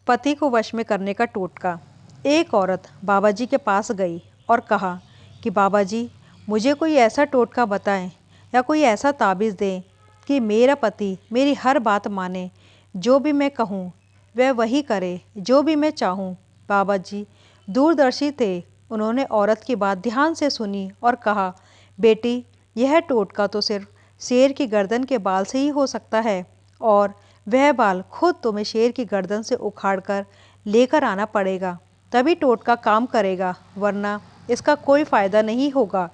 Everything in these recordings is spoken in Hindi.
पति को वश में करने का टोटका। एक औरत बाबा जी के पास गई और कहा कि बाबा जी, मुझे कोई ऐसा टोटका बताएं या कोई ऐसा ताबीज़ दें कि मेरा पति मेरी हर बात माने, जो भी मैं कहूँ वह वही करे, जो भी मैं चाहूँ। बाबा जी दूरदर्शी थे। उन्होंने औरत की बात ध्यान से सुनी और कहा, बेटी, यह टोटका तो सिर्फ शेर की गर्दन के बाल से ही हो सकता है, और वह बाल खुद तुम्हें शेर की गर्दन से उखाड़कर लेकर आना पड़ेगा, तभी टोटका काम करेगा, वरना इसका कोई फ़ायदा नहीं होगा।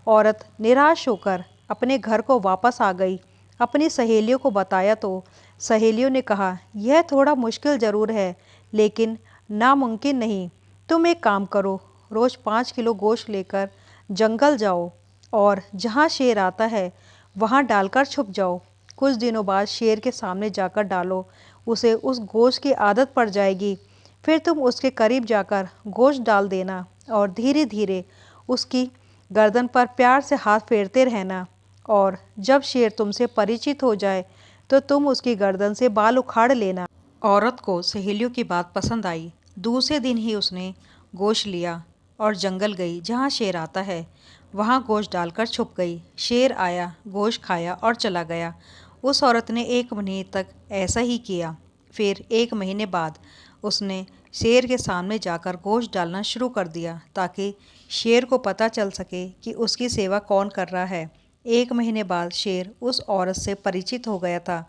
औरत निराश होकर अपने घर को वापस आ गई। अपनी सहेलियों को बताया तो सहेलियों ने कहा, यह थोड़ा मुश्किल ज़रूर है, लेकिन नामुमकिन नहीं। तुम एक काम करो, रोज़ 5 किलो गोश्त लेकर जंगल जाओ और जहाँ शेर आता है वहाँ डालकर छुप जाओ। कुछ दिनों बाद शेर के सामने जाकर डालो, उसे उस गोश्त की आदत पड़ जाएगी। फिर तुम उसके करीब जाकर गोश्त डाल देना और धीरे धीरे उसकी गर्दन पर प्यार से हाथ फेरते रहना, और जब शेर तुमसे परिचित हो जाए तो तुम उसकी गर्दन से बाल उखाड़ लेना। औरत को सहेलियों की बात पसंद आई। दूसरे दिन ही उसने गोश्त लिया और जंगल गई जहाँ शेर आता है। वहाँ गोश्त डालकर छुप गई। शेर आया, गोश्त खाया और चला गया। उस औरत ने 1 महीने तक ऐसा ही किया। फिर 1 महीने बाद उसने शेर के सामने जाकर गोश्त डालना शुरू कर दिया, ताकि शेर को पता चल सके कि उसकी सेवा कौन कर रहा है। 1 महीने बाद शेर उस औरत से परिचित हो गया था।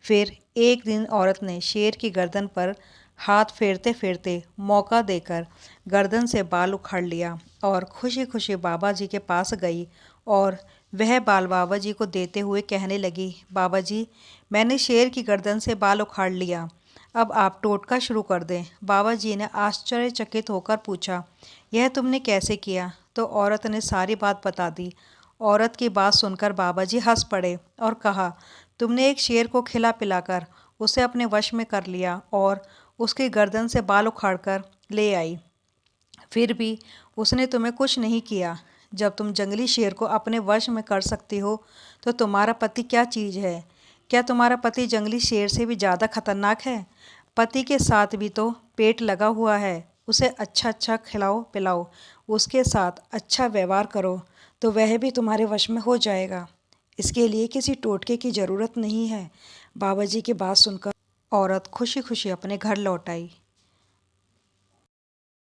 फिर एक दिन औरत ने शेर की गर्दन पर हाथ फेरते फेरते मौका देकर गर्दन से बाल उखाड़ लिया और खुशी खुशी बाबा जी के पास गई और वह बाल बाबा जी को देते हुए कहने लगी, बाबा जी, मैंने शेर की गर्दन से बाल उखाड़ लिया, अब आप टोटका शुरू कर दें। बाबा जी ने आश्चर्यचकित होकर पूछा, यह तुमने कैसे किया? तो औरत ने सारी बात बता दी। औरत की बात सुनकर बाबा जी हंस पड़े और कहा, तुमने एक शेर को खिला पिलाकर उसे अपने वश में कर लिया और उसकी गर्दन से बाल उखाड़कर ले आई, फिर भी उसने तुम्हें कुछ नहीं किया। जब तुम जंगली शेर को अपने वश में कर सकती हो तो तुम्हारा पति क्या चीज़ है? क्या तुम्हारा पति जंगली शेर से भी ज़्यादा खतरनाक है? पति के साथ भी तो पेट लगा हुआ है। उसे अच्छा अच्छा खिलाओ पिलाओ, उसके साथ अच्छा व्यवहार करो, तो वह भी तुम्हारे वश में हो जाएगा। इसके लिए किसी टोटके की ज़रूरत नहीं है। बाबा जी की बात सुनकर औरत खुशी खुशी अपने घर लौट आई।